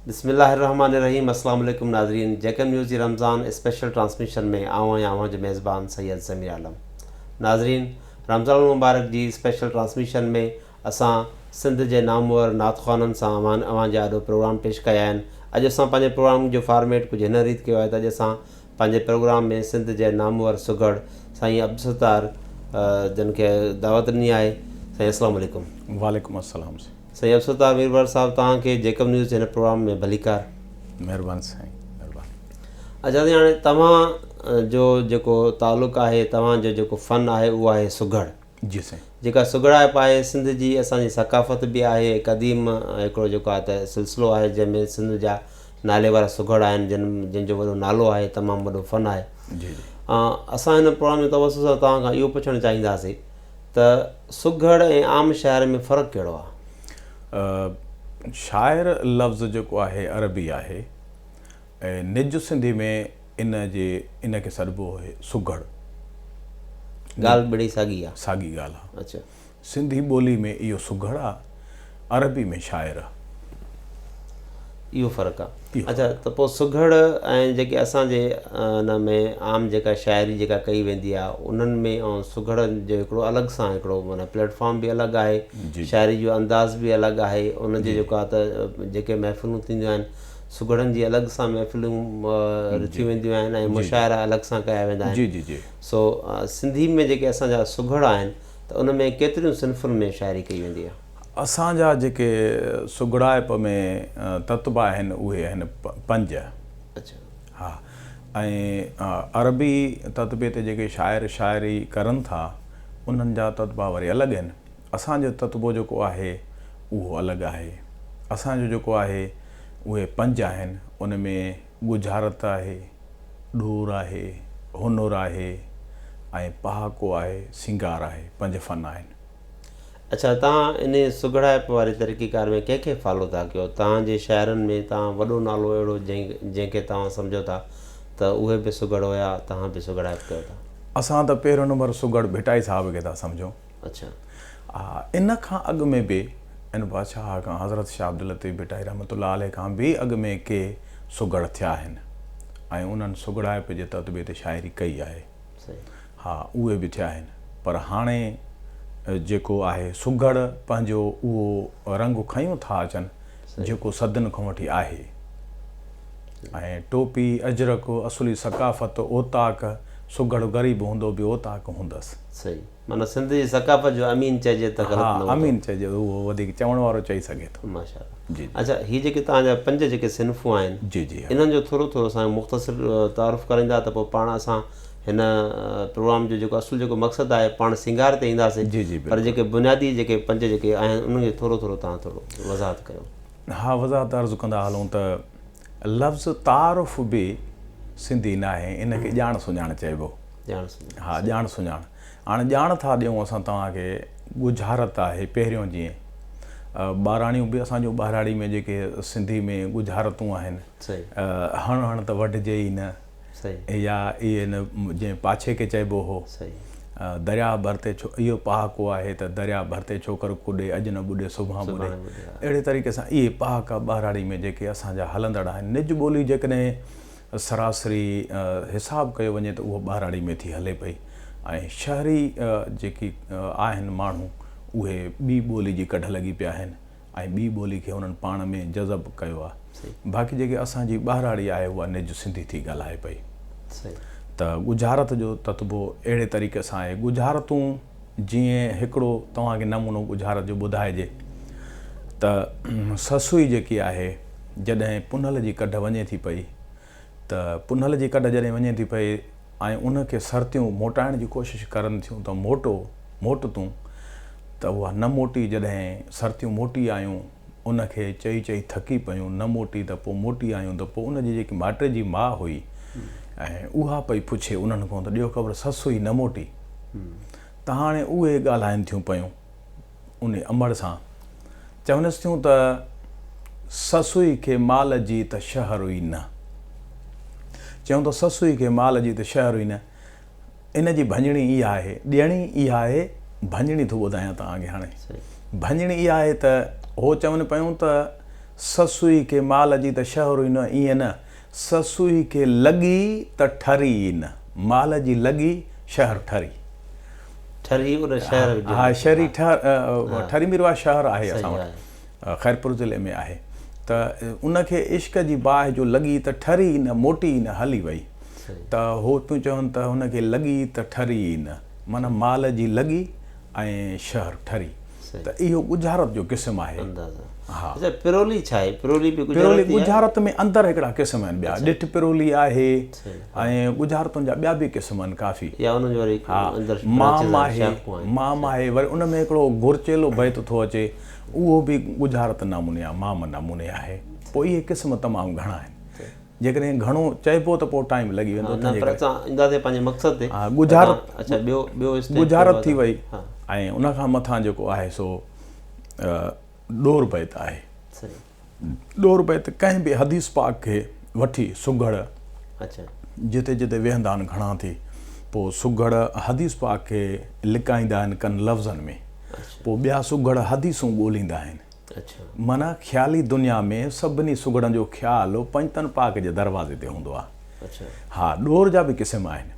बिस्मिल्लाहिर्रहमानिर्रहीम। अस्सलाम वालेकुम नाज़रीन। जेकन न्यूज़ रमज़ान स्पेशल ट्रांसमिशन में आवां जो मेज़बान सैयद ज़मीर आलम। नाज़रीन, रमज़ान मुबारक जी स्पेशल ट्रांसमिशन में असां सिंध जे नामवर नातख़्वाननि सां अवां जा आॾो प्रोग्राम पेश कया आहिनि। अॼु असां पंहिंजे प्रोग्राम जो फॉर्मेट कुझु हिन रीति कयो आहे त अॼु असां पंहिंजे प्रोग्राम में सिंध जे नामवर सुगड़ साईं अब्दुलसत्तार जिन खे दावत ॾिनी आहे। साईं अस्सलाम वालेकुम। वालेकुम अस्सलाम। साईं अब्दुलसत्तार मीरवर साहब, तव्हांखे जेकब न्यूज़ हिन प्रोग्राम में भलीकार। महिरबानी साईं, महिरबानी। अच्छा साईं, हाणे तव्हां जो जेको तालुक़ु आहे, तव्हांजो जेको फ़न आहे उहो आहे सुगड़। जी साईं। जेका सुगड़ाइप आहे सिंध जी असांजी सकाफ़त बि आहे। क़दीम हिकिड़ो जेको आहे त सिलसिलो आहे जंहिंमें सिंध जा नाले वारा सुगड़ आहिनि जंहिंजो वॾो नालो आहे, तमामु वॾो फ़न आहे। जी जी। असां हिन प्रोग्राम में तवसुस सां तव्हां खां इहो पुछणु चाहींदासीं त सुगड़ ऐं आम शाइर में फ़र्क़ु कहिड़ो आहे? शाइर लफ़्ज़ जेको आहे अरबी आहे ऐं निज सिंधी में इनखे सॾिबो आहे सुगड़। ॻाल्हि ॿिड़ी साॻी आहे। साॻी ॻाल्हि आहे। अच्छा, सिंधी ॿोली में इहो सुगड़ आहे, अरबी में शाइर आहे। इहो फ़र्क़ु आहे। अच्छा, त पोइ सुगड़ ऐं जेके असांजे हिन में आम जेका शाइरी जेका कई वेंदी आहे उन्हनि में ऐं सुगड़ जो हिकिड़ो अलॻि सां हिकिड़ो माना प्लेटफॉर्म बि अलॻि आहे, शाइरी जो अंदाज़ बि अलॻि आहे। उनजी जेको आहे त जेके महफ़िलूं थींदियूं आहिनि सुगड़नि जी अलॻि सां महफ़िलूं रचियूं वेंदियूं आहिनि ऐं मुशाइरा अलॻि सां कया वेंदा आहिनि। जी जी जी। सो सिंधी में जेके असांजा सुगड़ आहिनि त उन में केतिरियूं सिन्फ़ुनि में शाइरी कई वेंदी आहे? असांजा जेके सुगड़ाइप में तत्व आहिनि उहे आहिनि 5। अच्छा। हा, ऐं अरबी तत्वे ते जेके शाइर शाइरी करनि था उन्हनि जा तत्वा वरी अलॻि आहिनि। असांजो तत्वो जेको आहे उहो अलॻि आहे। असांजो जेको आहे उहे 5 आहिनि। उन में गुजारत आहे, ॾूर आहे, हुनुर आहे ऐं पहाको आहे, सिंगार आहे। 5 फ़न आहिनि। अच्छा, तव्हां इन सुगड़ाइप वारे तरीक़ेकार में कंहिंखे फॉलो था कयो? तव्हांजे शाइरनि में तव्हां वॾो नालो अहिड़ो जंहिंखे तव्हां सम्झो था त उहे बि सुगड़ हुया, तव्हां बि सुगड़ाइप कयो था? असां त पहिरियों नंबर सुगड़ भिटाई साहिब खे था सम्झूं। अच्छा। हा, इन खां अॻु में बि इन बादशाह खां हज़रत शाह अब्दुल लतीफ़ भिटाई रहमतुल्लाह अलैह खां बि अॻु में के सुगड़ थिया आहिनि ऐं उन्हनि सुगड़ाइप जे तत्वे ते शाइरी कई आहे। हा, उहे बि थिया आहिनि। पर हाणे जेको आहे सुगड़ पंहिंजो उहो रंग खयूं था अचनि जेको सदियुनि खां वठी आहे। ऐं टोपी, अजरक, असुली सकाफ़त, ओताक, सुगड़ ग़रीब हूंदो बि ओताक हूंदसि। सही, माना सिंध जी सकाफ़त जो अमीन चइजे त ग़लति न हूंदो। अमीन चइजे, उहो वधीक चवण वारो चई सघे थो। माशाअल्लाह। जी। अच्छा, हीअ जेके तव्हांजा 5 जेके सिन्फ़ूं आहिनि, जी जी, इन्हनि जो थोरो थोरो असांखे मुख़्तसिर तारुफ़ कराईंदा त पोइ पाण असां हिन प्रोग्राम जो जेको असुल जेको मक़सदु आहे पाण सिंगार ते ईंदासीं। जी जी। पर जेके बुनियादी जेके 5 जेके आहिनि उनखे थोरो थोरो तव्हां थोरो वज़ाहत कयो। हा, वज़ाहत अर्ज़ु कंदा हलूं त लफ़्ज़ तारुफ़ बि सिंधी न आहे, इनखे ॼाण सुञाण चइबो। हा, ॼाण सुञाण। हाणे ॼाण था ॾियूं असां तव्हांखे। गुजारत आहे पहिरियों, जीअं ॿाराणियूं बि असांजो ॿाराड़ी में जेके सिंधी में गुजारतूं आहिनि, हण हण त वढिजे ई न, या इहे न जंहिं पाछे खे चइबो हो, दरिया भरते छो, इहो पहाको आहे त दरिया भरते छोकर कुॾे, अॼु न ॿुॾे सुभाणे ॿुॾे। अहिड़े तरीक़े सां इहे पहाका ॿाराड़ी में जेके असांजा हलंदड़ आहिनि। निज ॿोली जेकॾहिं सरासरी हिसाबु कयो वञे त उहो ॿाराड़ी में थी हले पई ऐं शहरी जेकी आहिनि माण्हू उहे ॿी ॿोली जी कढ लॻी पिया आहिनि ऐं ॿी ॿोली खे उन्हनि पाण में जज़ब कयो आहे। बाक़ी जेके असांजी ॿाराड़ी आहे उहा निज सिंधी थी ॻाल्हाए पई। त गुजारत जो तत्वो अहिड़े तरीक़े सां आहे। गुजारतूं जीअं हिकिड़ो तव्हांखे नमूनो गुजारत जो ॿुधाइजे त ससुई जेकी आहे जॾहिं पुनल जी कढ वञे थी पई त पुनल जी कढ जॾहिं वञे थी पई ऐं उनखे सर्तियूं मोटाइण जी कोशिशि करनि थियूं त मोट तूं त उहा न मोटी। जॾहिं सर्तियूं मोटी आयूं उनखे चई चई थकी पियूं, न मोटी त पोइ मोटी आयूं त पोइ उनजी जेकी माटे जी माउ हुई ऐं उहा पई पुछे उन्हनि खां त ॾियो ख़बर ससु ई न मोटी। त हाणे उहे ॻाल्हाइनि थियूं पियूं उन अमड़ सां, चवनिसि थियूं त ससुई खे माल जी त शहर हुई न। चयूं त ससुई खे माल जी त शहर हुई न। इन जी भंजणी इहा आहे, ॾियणी इहा आहे। भंजणी थो ॿुधायां तव्हांखे। हाणे भंजणी इहा आहे त हो चवनि पियूं त ससुई खे माल जी त शहर ई न, ईअं न, ससुई खे लॻी त ठरी न, माल जी लॻी शहर ठरी। ठरी उन शहर हा, शहरी ठरी मिरवा शहर आहे असां वटि, ख़ैरपुर ज़िले में आहे। त उनखे इश्क जी बाहि जो लॻी त ठरी न, मोटी न हली वई, त हो पियूं चवनि त हुनखे लॻी त ठरी न, माना माल जी लॻी ऐं शहर ठरी। त इहो गुजारत जो क़िस्म आहे। हा, पिरोली छा आहे? पिरोली बि पिरोली गुजारत में अंदरि हिकिड़ा क़िस्म आहिनि ॿिया, ॾिठ पिरोली आहे ऐं गुजारतुनि जा ॿिया बि क़िस्म आहिनि काफ़ी। माम आहे, माम आहे, वरी उन में हिकिड़ो घुरचेलो बैत थो अचे, उहो बि गुजारत नमूने आहे, माम नमूने आहे। पोइ इहे क़िस्म तमामु घणा आहिनि, जेकॾहिं घणो चइबो त पोइ टाइम लॻी वेंदो। गुजारत थी वई ऐं उनखां मथां जेको आहे सो ॾोर बैत आहे। ॾोर बैत कंहिं बि हदीस पाक खे वठी सुघड़, जिते जिते वेहंदा आहिनि घणा थी, पोइ सुघड़ हदीस पाक खे लिकाईंदा आहिनि कनि लफ़्ज़नि में, पोइ ॿिया सुघड़ हदीसूं ॻोल्हींदा आहिनि। माना ख़्याली दुनिया में सभिनी सुघड़नि जो ख़्यालु पंजतन पाक जे दरवाज़े ते हूंदो आहे। हा, ॾोर जा बि क़िस्म आहिनि,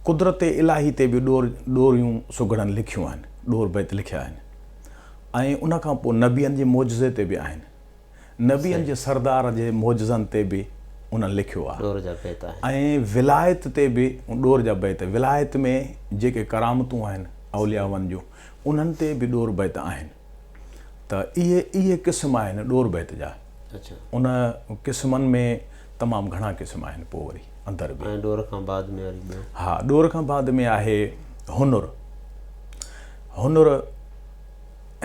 कुदरत इलाही ते बि ॾोरियूं सुघड़नि लिखियूं आहिनि, ॾोर बैत लिखिया आहिनि। ऐं उनखां पोइ नबियनि जे मौजज़े ते बि आहिनि, नबियनि जे सरदार जे मौजज़नि ते बि उन्हनि लिखियो आहे। ऐं विलायत ते बि ॾोर जा बैत, विलायत में जेके करामतूं आहिनि औलियावनि जूं, उन्हनि ते बि ॾोर बैत आहिनि। त इहे क़िस्म आहिनि ॾोर बैत जा। उन क़िस्मनि में तमामु घणा क़िस्म आहिनि। पोइ वरी अंदरि बि ॾोर खां बाद में हा, ॾोर खां बाद में आहे हुनुर। हुनुर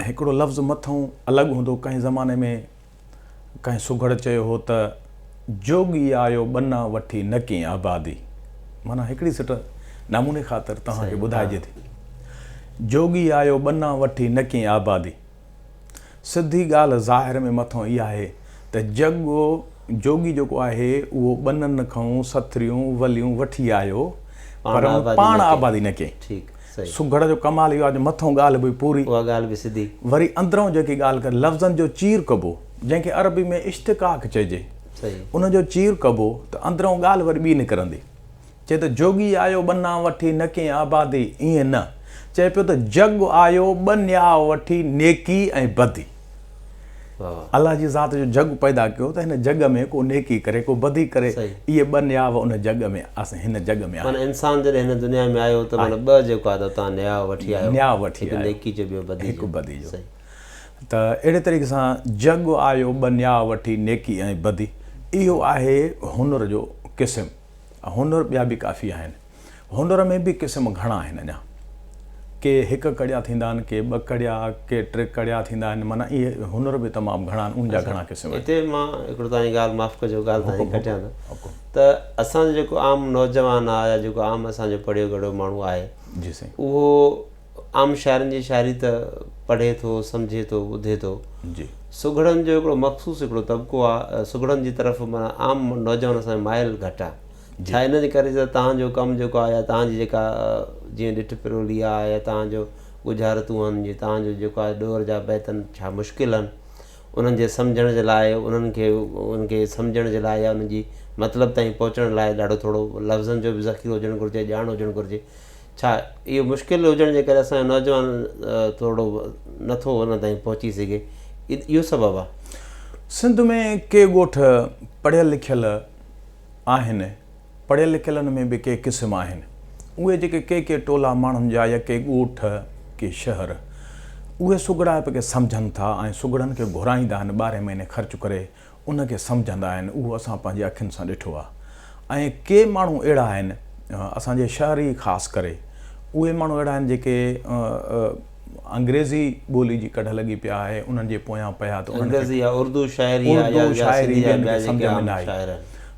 हिकिड़ो लफ़्ज़ मथां अलॻि हूंदो। कंहिं ज़माने में कंहिं सुघड़ चयो हो त जोगी आयो बना वठी न कंहिं आबादी, माना हिकिड़ी सिट नमूने ख़ातिर तव्हांखे ॿुधाइजे थी, जोगी आयो बना वठी न कंहिं आबादी। सिधी ॻाल्हि ज़ाहिर में मथां इहा आहे त जॻो जोगी जेको आहे उहो ॿननि खां सथरियूं वलियूं वठी आयो, पर पाण आबादी न कयईं। सुघड़ जो कमाल इहो आहे, मथां ॻाल्हि बि पूरी, उहा ॻाल्हि बि सिधी, वरी अंदरों जेकी ॻाल्हि करे लफ़्ज़नि जो चीर कबो, जंहिंखे अरबी में इश्तिकाक चइजे, उनजो चीर कबो त अंदरों ॻाल्हि वरी ॿी निकिरंदी। चए त जोगी आयो बना वठी न कंहिं आबादी, ईअं न, चए पियो त जग आयो बन्या वठी नेकी ऐं बदी। अलाह जी ज़ात जो जग पैदा कयो त हिन जग में को नेकी करे, को बदी करे, इहे बन्या उन जग में असां हिन जग में आहे। इंसान जॾहिं हिन दुनिया में आयो त माना ॿ जेको आहे त तव्हां न्याय वठी आयो, न्याय वठी हिकु नेकी जो ॿियो बदी, हिकु बदी जो। त अहिड़े तरीक़े सां जग आयो बन्या वठी नेकी ऐं बदी, इहो आहे हुनुर जो क़िस्म। हुनुर ॿिया बि काफ़ी आहिनि। हुनुर में बि क़िस्म घणा आहिनि अञा, के हिकु कड़िया थींदा आहिनि, के ॿ कड़िया, के टे कड़िया थींदा आहिनि, माना इहे हुनुर बि तमामु घणा आहिनि, उनजा घणा क़िस्म आहिनि। हिते मां हिकिड़ो तव्हांजी ॻाल्हि माफ़ु कजो, ॻाल्हि तव्हांजी कटियां थो, त असांजो जेको आम नौजवान आहे या जेको आम असांजो पढ़ियो घड़ियो माण्हू आहे, जी साईं, उहो आम शाइरनि जी शाइरी त पढ़े थो, सम्झे थो, ॿुधे थो जी। सुघड़नि जो हिकिड़ो मख़सूसु हिकिड़ो तबिको आहे, सुघड़नि जी तरफ़ माना आम नौजवान असांजो माइल घटि आहे। छा इन जे करे त तव्हांजो कमु जेको आहे, या तव्हांजी जेका जीअं ॾिठ पिरोली आहे, या तव्हांजो गुजारतूं आहिनि, जीअं तव्हांजो जेको आहे ॾोर जा बैतनि छा मुश्किल आहिनि, उन्हनि जे सम्झण जे लाइ, उन्हनि सम्झण जे लाइ, या उन्हनि जी मतिलब ताईं पहुचण लाइ ॾाढो थोरो लफ़्ज़नि जो बि ज़ख़ीरो हुजणु घुरिजे, ॼाण हुजणु घुरिजे। छा इहो मुश्किल हुजण जे करे असांजो नौजवान थोरो नथो उन ताईं पहुची सघे, इहो सबबु आहे? सिंध में के ॻोठ पढ़ियल लिखियल आहिनि, पढ़ियल लिखियलनि में बि के क़िस्म आहिनि। उहे जेके के टोला माण्हुनि जा या के ॻोठ के शहर, उहे सुघड़ाइप खे सम्झनि था ऐं सुघड़नि खे घुराईंदा आहिनि, 12 महीने ख़र्चु करे उनखे सम्झंदा आहिनि। उहो असां पंहिंजी अखियुनि सां ॾिठो आहे। ऐं के माण्हू अहिड़ा आहिनि असांजे शहरी ख़ासि करे, उहे माण्हू अहिड़ा आहिनि जेके अंग्रेज़ी ॿोली जी कढ लॻी पिया आहे, उन्हनि जे पोयां पिया त उर्दू शाइरी सम्झ में न आई।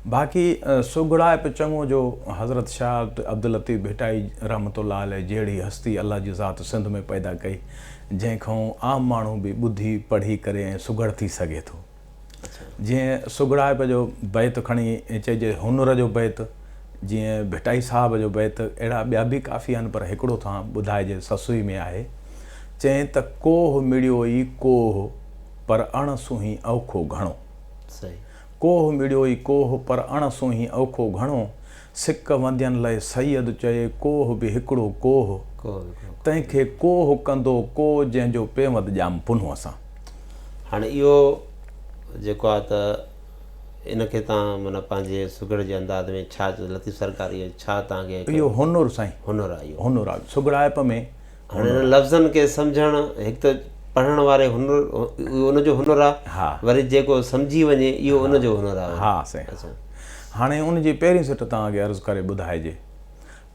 बाक़ी सुघड़ाइप चङो जो हज़रत शाह अब्दुल लतीफ़ भिटाई रहमतुल्लाह अलैह जहिड़ी हस्ती अल्लाह जी ज़ात सिंध में पैदा कई, जंहिंखां आम माण्हू बि ॿुधी पढ़ी करे ऐं सुघड़ थी सघे थो। जीअं सुघड़ाइप जो बैत खणी चइजे, हुनुर जो बैत, जीअं भिटाई साहब जो बैत, अहिड़ा ॿिया बि काफ़ी आहिनि, पर हिकिड़ो तव्हां ॿुधाइजे ससुई में आहे। चएं त कोह मिड़ियो ई कोह पर अण सुही औखो घणो। सही। कोह मिड़ियोई कोह पर अण सुही औखो घणो। सिक वंदियन लाइ सैयद चए कोह बि हिकिड़ो कोह। तंहिंखे कोह कंदो को जंहिंजो पेवंद ॼाम पुनो असां। हाणे इहो जेको आहे त इनखे तव्हां माना पंहिंजे सुगड़ जे अंदाज़ में छा लतीफ़ सरकार इहो छा तव्हांखे इहो हुनुर साईं, हुनुर आहे इहो हुनुर आहे सुगड़ाइप में। हाणे हिन लफ़्ज़नि खे सम्झणु हिकु त पढ़ण वारे हुनुर उनजो हुनुर आहे। हा। वरी जेको सम्झी वञे इहो उनजो हुनुर आहे। हा साईं। हाणे उनजी पहिरीं सिट तव्हांखे अर्ज़ु करे ॿुधाइजे।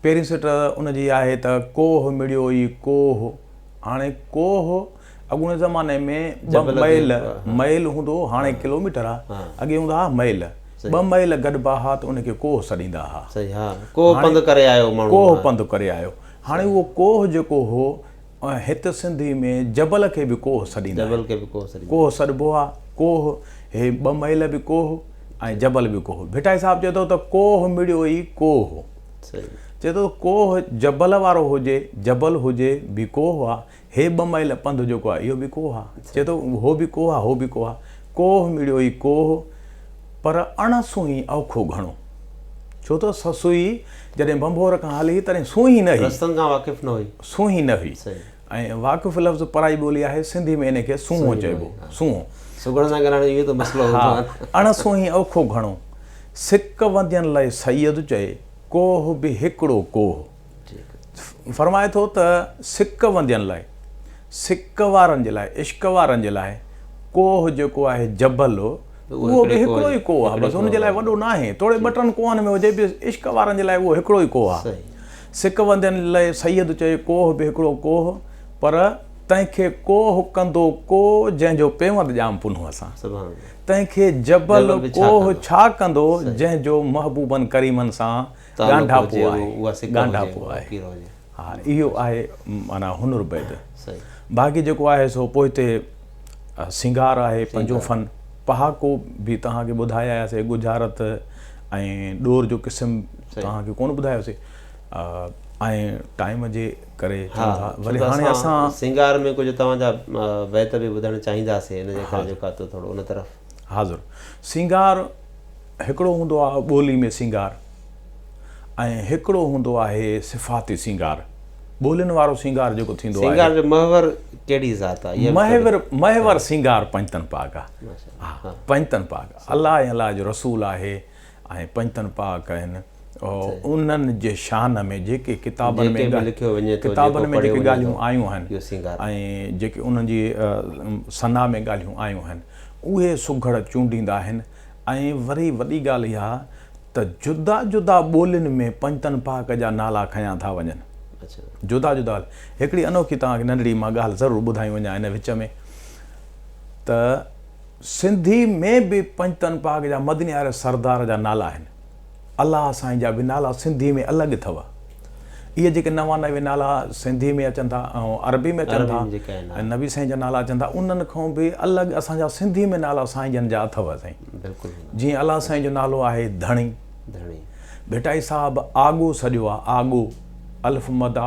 पहिरीं सिट उनजी आहे त कोह मिड़ियो ई कोह। हाणे कोह अॻूणे ज़माने में 2 मैल हूंदो, हाणे किलोमीटर आहे, अॻे हूंदा हुआ मैल। 2 मैल गॾिबा हुआ त उनखे कोह सॾींदा हुआ। सही। हा, कोह पंधु करे आयो माण्हू, कोह पंधु करे आयो। हाणे उहो कोह जेको हो हिते सिंधी में जबल खे बि कोह सॾींदा, जबल खे बि कोह सॾींदा, कोह सॾिबो आहे। कोह हे 2 मैल बि कोह ऐं जबल बि कोह। भिटाई साहिबु चए थो त कोह मिड़ियो ई कोह। सही। चए थो कोह जबल वारो हुजे, जबल हुजे बि कोह आहे। हे 2 मैल पंधु जेको आहे इहो बि कोह आहे। चए थो हो बि कोह आहे, हो बि कोह आहे। कोह मिड़ियो ई कोह पर अण सुही औखो घणो। छो त ससुई जॾहिं बंबोर खां हली तॾहिं सुही न हुई, रस्तनि खां वाक़िफ़ न हुई, सुही न हुई। ऐं वाक़िफ़ लफ़्ज़ पराई ॿोली आहे, सिंधी में इनखे सूंहों चइबो। सूंहों सुगड़ सां ॻाल्हाइण इहो त मसइलो हूंदो आहे। अण सुही औखो घणो। सिक वंदियन लाइ सैयद चए कोह बि हिकिड़ो कोह। फरमाए थो त सिक वंदियन लाइ, सिक वारनि जे लाइ, इश्क वारनि जे लाइ कोह जेको आहे जबल उहो बि हिकिड़ो ई कोह आहे। बसि हुनजे लाइ वॾो न आहे। थोरे 2-3 कोहनि में हुजे बि इश्क वारनि जे लाइ उहो हिकिड़ो ई कोह आहे। सिक वंदियन लाइ सैयद चए कोह बि हिकिड़ो कोह पर तंहिंखे कोह कंदो को जंहिंजो पेवंद ॼाम पुनो असां। तंहिंखे जबल कोह छा कंदो जंहिंजो महबूबनि करीमनि सां ॻांढापो आहे, ॻांढापो आहे। हा, इहो आहे माना हुनुर बैद। बाक़ी जेको आहे सो पोइ हिते सिंगार आहे, पंजो फन। पहाको बि तव्हांखे ॿुधायासीं, गुजारत ऐं ॾोर जो क़िस्म तव्हांखे कोन ॿुधायोसीं ऐं टाइम जे करे। वरी हाणे असां सिंगार में कुझु तव्हांजा बैत बि ॿुधणु चाहींदासीं, इन जे करे जेका त थोरो उन तरफ़ हाज़ुर। सिंगार हिकिड़ो हूंदो आहे ॿोली में सिंगार ऐं हिकिड़ो हूंदो आहे सिफ़ाती सिंगार। ॿोलियुनि वारो सिंगार जेको थींदो आहे, सिंगार जो महवर कहिड़ी ज़ात आहे? महवर सिंगार पंजतन पाक आहे। हा, पंजतन पाक अलाह ऐं अलाह जो रसूल आहे ऐं पंजतन पाक आहिनि। उन्हनि जे शान में जेके किताबनि में लिखियो वञे, किताबनि में जेके ॻाल्हियूं आयूं आहिनि ऐं जेके उन्हनि जी सना में ॻाल्हियूं आयूं आहिनि उहे सुघड़ चूंडींदा आहिनि। ऐं वरी वॾी ॻाल्हि इहा त जुदा जुदा ॿोलियुनि में पंजतन पाक जा नाला खयां था वञनि। जुदा जुदा। हिकिड़ी अनोखी तव्हांखे नंढड़ी मां ॻाल्हि ज़रूरु ॿुधाई वञा हिन विच में त सिंधी में बि पंजतन पाक जा मदनी वारे सरदार जा नाला आहिनि। अलाह साईं जा बि नाला सिंधी में अलॻि अथव। इहे जेके 99 नाला सिंधी में अचनि था ऐं अरबी में अचनि था ऐं नबी साईं जा नाला अचनि था, उन्हनि खां बि अलॻि असांजा सिंधी में नाला साईं जन जा अथव साईं। जीअं अलाह साईं जो नालो आहे धणी। भिटाई साहिबु आगो सॼो आहे, आगो अल्फ मद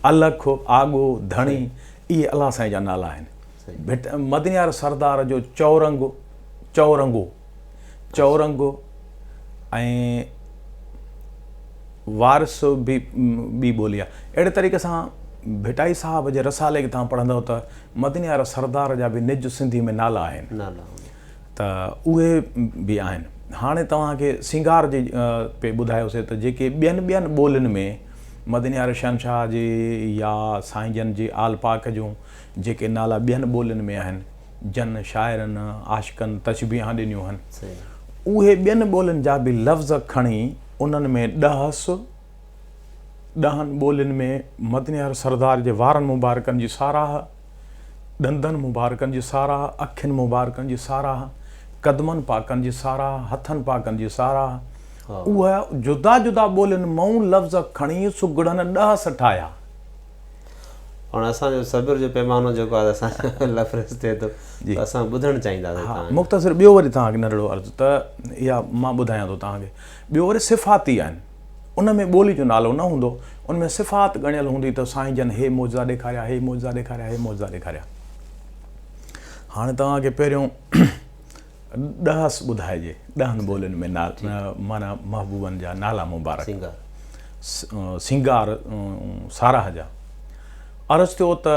अलख आगो धणी, इहे अलाह साईं जा नाला आहिनि। मदनी वारे सरदार जो चौरंगो, चौरंगो, चौरंगो ऐं वारिस बि ॿी ॿोली आहे। अहिड़े तरीक़े सां भिटाई साहिब जे रसाले खे तव्हां पढ़ंदव त मदनी वारा सरदार जा बि निज सिंधी में नाला आहिनि, त उहे बि आहिनि। हाणे तव्हांखे सिंगार जी पे ॿुधायोसीं त जेके ॿियनि ॿोलियुनि में मदनी वारे शहनशाह जी या साईं जन जी आल पाक जूं जेके नाला ॿियनि ॿोलियुनि में आहिनि, जन शाइरनि आशिक़नि तशबीहां ॾिनियूं आहिनि, उहे ॿियनि ॿोलियुनि जा बि लफ़्ज़ खणी उन्हनि में 10 ॿोलियुनि में मदनी वारे सरदार जे वारनि मुबारकनि जी साराह, ॾंदनि मुबारकनि जी साराह, अखियुनि मुबारकनि जी साराह, कदमनि पाकनि जी साराह, हथनि पाकनि जी साराह, उहा जुदा जुदा ॿोलियुनि मां लफ़्ज़ खणी सुगड़नि 10 ठाहिया। हाणे असांजो सब्र जो पैमानो जेको आहे असांजो लफ़्ज़ थिए थो, असां ॿुधणु चाहींदासीं। मुख़्तसिर ॿियो वरी तव्हांखे नंढड़ो अर्ज़ु त इहा मां ॿुधायां थो तव्हांखे। ॿियो वरी सिफ़ाती आहिनि, उन में ॿोली जो नालो न हूंदो, उन में सिफ़ात ॻणियल हूंदी त साईं जन हे मौजा ॾेखारिया, हे मौजा ॾेखारिया, हे मौजा ॾेखारिया। हाणे तव्हांखे पहिरियों 10 ॿुधाइजे 10 ॿोलियुनि में माना महबूबनि जा नाला मुबारक सिंगार साराह जा। अर्ज़ु थियो त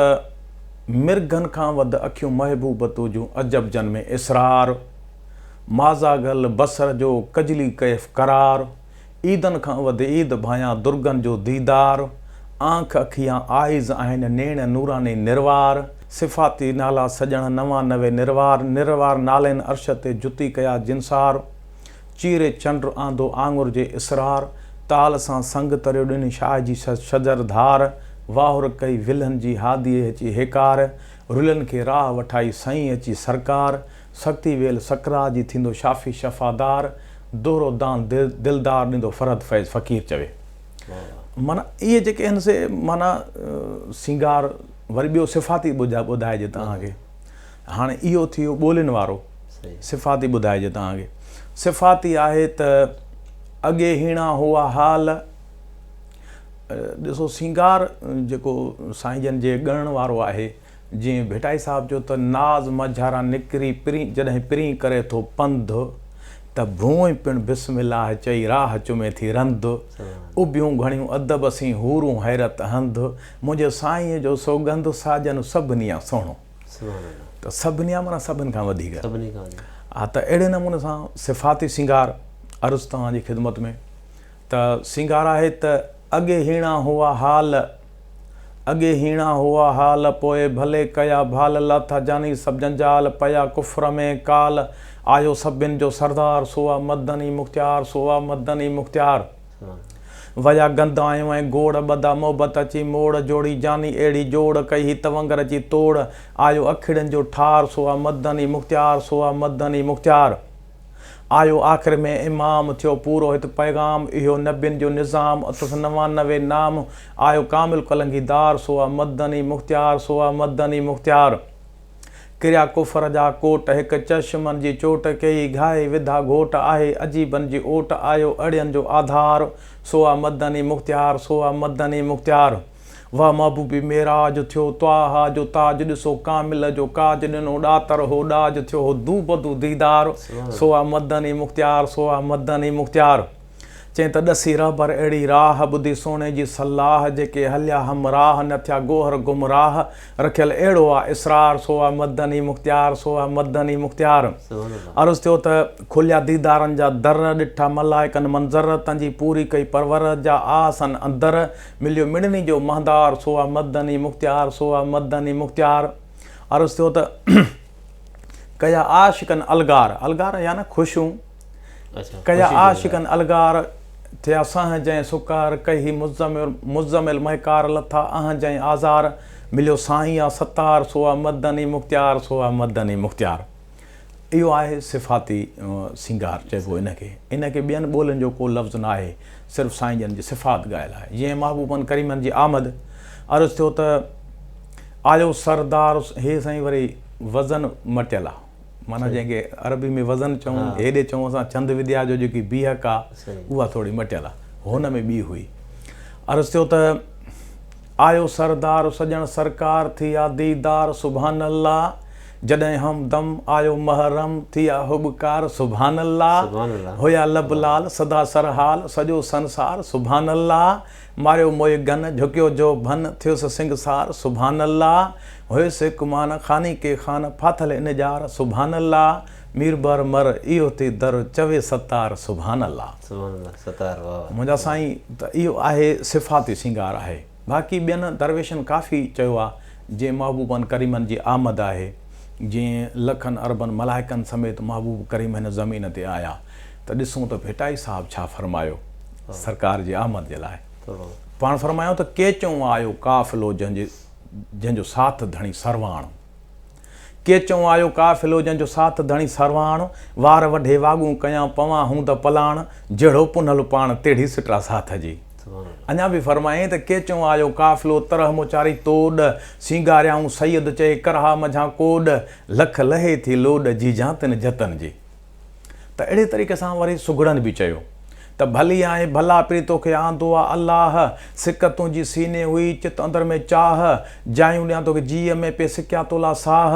मिर्गनि खां वधि अखियूं महबूब तुंहिंजूं अजब जन में इसरार, माज़ागल बसर जो कजली कैफ़ करार, ईदनि खां वधि ईद भायां दुर्गनि जो दीदार, आंख अखियां आइज़ आहिनि नेण नूरानी निर्वार, सिफ़ाती नाला सजण 99 निर्वार, निर्वार नालनि अर्श ते जुती कया जिनसार, चीरे चंड आंदो आंगुर जे इसरार, ताल सां संग तरियो ॾिनी शाह जी शजर धार, वाहुर कई विलहन जी हादीअ अची हेकार, रुलनि खे राह वठाई साईं अची सरकार, शक्ति वेल सकरा जी थींदो शाफ़ी शफ़ादार, दोहरो दान दिलदार ॾींदो फरद फैज़ फ़क़ीर चवे। माना इहे जेके आहिनि से माना सिंगार। वरी ॿियो सिफ़ाती ॿुधाइजे तव्हांखे। हाणे इहो थियो ॿोलियुनि वारो। सिफ़ाती ॿुधाइजे तव्हांखे। सिफ़ाती आहे त अॻे हीणा हुआ हाल। ॾिसो सिंगार जेको साईं जन जे ॻणण वारो आहे, जीअं भेटाई साहिबु चयो त नाज़ मझारा निकिरी पिरी जॾहिं पिरी करे थो पंधु, त भूई पिण बिस्मिल्लाह चई राह चुमे थी रंध, उबियूं घणियूं अदब सी हूरूं हैरत हंध, मुंहिंजे साईं जो सौगंध साजन सभिनी सुहिणो। त सभिनी माना सभिनि खां वधीक। हा, त अहिड़े नमूने सां सिफ़ाती सिंगार अर्ज़ु तव्हांजी ख़िदमत में। त सिंगार आहे त अॻे हीणा हुआ हाल, अॻे हीणा हुआ हाल, पोइ भले कया भाल, लाथा जानी सभु जंजाल, पया कुफ्र में काल, आयो सभिनि जो सरदार, सोआ मदनी मुख़्तियार, सोआ मदनी मुख़्तियार, वया गंद आयो ऐं गोड़ ॿधा मोहबत अची मोड़, जोड़ी जानी अहिड़ी जोड़ कई तवंगर अची तोड़, आयो अखिड़नि जो ठार, सोआ मदनी मुख़्तियार, सोआ मदनी मुख़्तियार, आयो आख़िर में इमाम, थियो पूरो हिते पैगाम, इहो नबियुनि जो निज़ाम, अथसि 99 नाम, आयो कामिल कलंगीदार, सोआ मदनी मुख़्तियार, सोआ मदनी मुख़्तियार, किरिया कुफर जा कोट, हिकु चश्मनि जी चोट कई घाए विधा घोट, आहे अजीबनि जी ओट, आयो अड़ियनि जो आधार, सोआ मदनी मुख़्तियार, सोआ मदनी मुख़्तियार, वाह महबूबी मेराज, थियो त्वाहा जो ताज, ॾिसो कामिल जो काज, ॾिनो ॾातर हो ॾाज, थियो हो दू बदू दीदार, सोआ मदनी मुख़्तियार, सोआ मदनी मुख़्तियार, चई त ॾसी रहबर अहिड़ी राह, ॿुधी सोने जी सलाह, जेके हलिया हमराह, न थिया गोहर गुमराह, रखियल अहिड़ो आहे इसरार, सोआ मदनी मुख़्तियार, सोआ मदनी मुख़्तियार। अर्ज़ु थियो त खुलिया दीदारनि जा दर, ॾिठा मलाइकनि मंज़र, तंहिंजी पूरी कई परवर, जा आसन अंदर, मिलियो मिड़नी जो महदार, सोआ मदनी मुख़्तियार, सोआ मदनी मुख़्तियार। अर्ज़ु थियो त कया आशिकनि अलगार, अलगार या न ख़ुशियूं, कया आशिकनि अलगार, थिया सह जंहिं सुकार, कही मुज़मिल महकार, लथा अह जंहिं आज़ार, मिलियो साईं आ सतार, सोआ मदनी मुख़्तियार, सोआ मदनी मुख़्तियार। इहो आहे सिफ़ाती सिंगार चइबो इनखे। इनखे ॿियनि ॿोलियुनि जो को लफ़्ज़ न आहे, सिर्फ़ु साईं जन जी सिफ़ात ॻायल आहे। जीअं महबूबनि करीमनि जी आमद। अर्ज़ु थियो त आयो सरदार, हे साईं वरी वज़न मटियल आहे, माना जंहिंखे अरबी में वज़न चऊं, हेॾे चऊं असां चंद विद्या जो जेकी बीहक आहे उहा थोरी मटियल आहे, हुन में ॿी हुई। अर्ज़ु थियो त आयो सरदार, सॼण सरकार, थी आ दीदार, सुभान अल्लाह, जॾहिं हमदम आयो महरम, थी आ हुबकार, सुभान अल्लाह, हुया लबलाल सदा सरहाल, सॼो संसार, सुभान अल्लाह, मारियो मोए गन, झुकियो जो भन, थियुसि सिंगसार, सुभान अल्लाह, हुयुसि कुमान, खानी के खान, फाथल इनजार, सुभान अल्लाह, मीर बर मर, इहो थी दर, चवे सतार, सुभान अल्लाह। मुंहिंजा साईं, त इहो आहे सिफ़ाती सिंगार आहे। बाक़ी ॿियनि दरवेशनि काफ़ी चयो आहे, जीअं महबूबनि करीमनि जी आमद आहे, जीअं लखनि अरबनि मलाइकनि समेत महबूब करीम हिन ज़मीन ते आया, त ॾिसूं त भेटाई साहिबु छा फ़रमायो सरकार जी आमद जे लाइ। पाण फ़रमायो त के चऊं आयो काफ़िलो जंहिंजो साथ धणी सरवाण, के चऊं आयो काफ़िलो जंहिंजो साथ धणी सरवाण, वार वढे वाॻूं कयां पवां हूं त पलाण, जहिड़ो पुनल पाण तेढ़ी सिटरा साथ जी। अञा बि फ़रमाईं त के चऊं आयो काफ़िलो तरह मोचारी तोड़, सिंगारियाऊं सैयद चए करहा मझां कोड, लख लहे थी लोड जी जातिन जतन जी। त अहिड़े तरीक़े सां वरी सुगड़नि बि चयो त भली आहे भला पिरी तोखे आंदो आहे अलाह सिक तुंहिंजी सीने हुई चित अंदर में चाह जायूं ॾियां तोखे जीअ में पे सिकिया तोला साह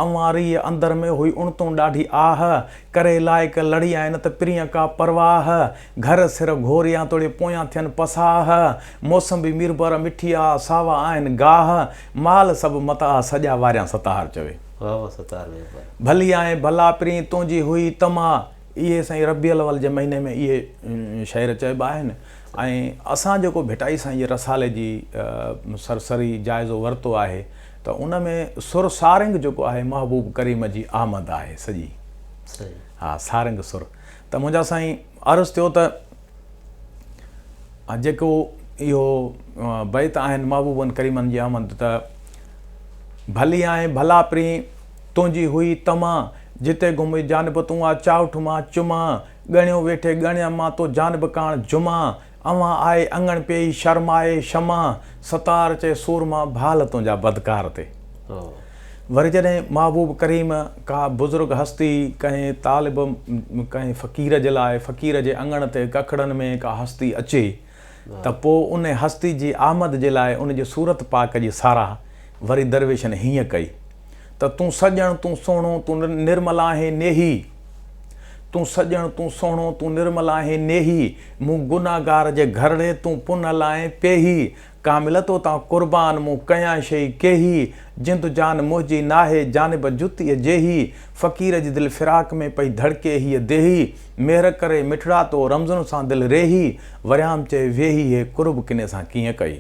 अवारी अंदर में हुई उणतूं ॾाढी आह करे लाइक़ लड़ी आहिनि त प्रिय का परवाह घर सिर घोरियां तोड़े पोयां थियनि पसाह मौसम बि मीरबर मिठी आहे सावा आहिनि गाह माल सभु मता सॼा वारियां सतार चवे भली आहे भला पिरी तुंहिंजी हुई तमा इहे साईं रबियल अवल जे महीने में इहे शेर चइबा आहिनि ऐं असां जेको भिटाई साईं जे रसाले जी सरसरी जाइज़ो वरितो आहे त उन में सुर सारंग जेको आहे महबूब करीम जी आमद आहे सॼी हा सारंग सुर त मुंहिंजा साईं अर्ज़ु थियो त जेको इहो बैत आहिनि महबूबनि करीमनि जी आमद त भली आहे भला पिरी तुंहिंजी हुई तमा जिते घुमी जानब तूं आ चाउठ मां चुमा ॻणियो वेठे ॻणिया मां तो जानब काण जुमा अवां आए अंगण पेई शर्माए शमा सतार चे सूर मां भाल तुंहिंजा बदकार ते वरी जॾहिं महबूब करीम का बुज़ुर्ग हस्ती कंहिं तालिब कंहिं फ़क़ीर जे लाइ फ़क़ीर जे अंगण ते कखड़नि में का हस्ती अचे त पोइ उन हस्ती जी आमद जे लाइ उन जी सूरत पाक जी साराह वरी दरवेशनि हीअं कई त तूं सॼण तूं सोणो तूं निर्मल आहे नेही तूं सॼण तूं सोणो तूं निर्मल आहे नेही मूं गुनाहगार जे घरड़े तूं पुनल आहे पेही कामिलतो तां क़ुर्बान मूं कयां शइ केही जिंद जान मुंहिंजी नाहे जानब जुतीअ जेही फ़क़ीर जी दिलि फिराक में पई धड़के हीअ देही मेहर करे मिठड़ा तो रमज़न सां दिलि रेही वरियाम चए वेही हे कुर्ब किने सां कीअं कई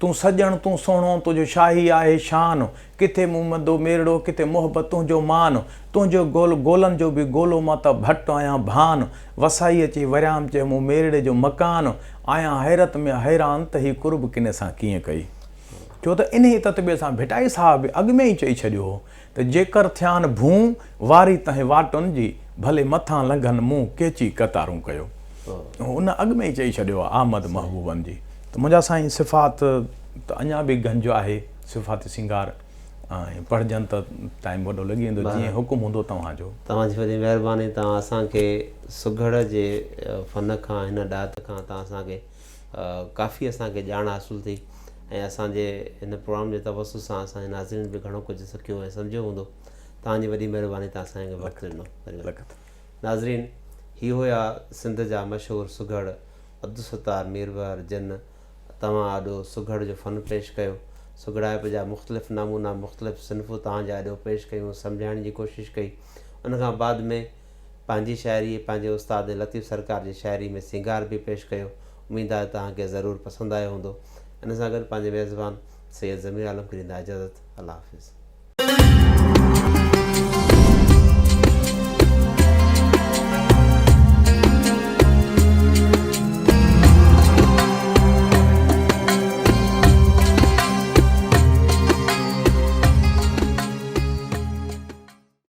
तूं सॼण तूं सोणो तुंहिंजो शाही आहे शान किथे मूं मदो मेरड़ो किथे मोहबत तुंहिंजो मान तुंहिंजो गोलनि जो बि गोलो मां त भट आहियां भान वसाई अची वरियाम चए मूं मेरड़े जो मकान आहियां हैरत में हैरान त हीअ कुर्ब किने सां कीअं कई छो त इन ई ततबे सां भिटाई साहिब अॻु में ई चई छॾियो हो त जेकर थियान भूं वारी तंहिं वाटुनि जी भले मथां लंघनि मूं केची कतारूं कयो उन अॻु में ई चई छॾियो आहे आमद महबूबनि जी त मुंहिंजा साईं सिफ़ात त अञा बि गंज आहे सिफ़ात सिंगार ऐं पढ़जनि त टाइम वॾो लॻी वेंदो जीअं हुकुम हूंदो तव्हांजो तव्हांजी वॾी महिरबानी तव्हां असांखे सुघड़ जे फ़न खां हिन ॾात खां तव्हां असांखे काफ़ी असांखे ॼाण हासिलु थी ऐं असांजे हिन प्रोग्राम जे तवसु सां असांजे नाज़रीन बि घणो कुझु सिखियो ऐं सम्झियो हूंदो तव्हांजी वॾी महिरबानी तव्हां असांखे वक़्तु ॾिनो नाज़रीन ही हुया सिंध जा मशहूरु सुघड़ अब्दुलसत्तार मीरवर जिन तव्हां ॾाढो सुघड़ जो फ़न पेश कयो सुघड़ाइप जा मुख़्तलिफ़ नमूना मुख़्तलिफ़ सिन्फ़ूं तव्हांजा ॾाढो पेश कयूं सम्झाइण जी कोशिशि कई उन खां बाद में पंहिंजी शाइरी पंहिंजे उस्ताद लतीफ़ सरकार जी शाइरी में सिंगार बि पेश कयो उमेद आहे तव्हांखे ज़रूरु पसंदि आयो हूंदो इन सां गॾु पंहिंजे मेज़बान सैयद ज़मीर आलम खे ॾींदा इजाज़त अल्लाह हाफ़िज़।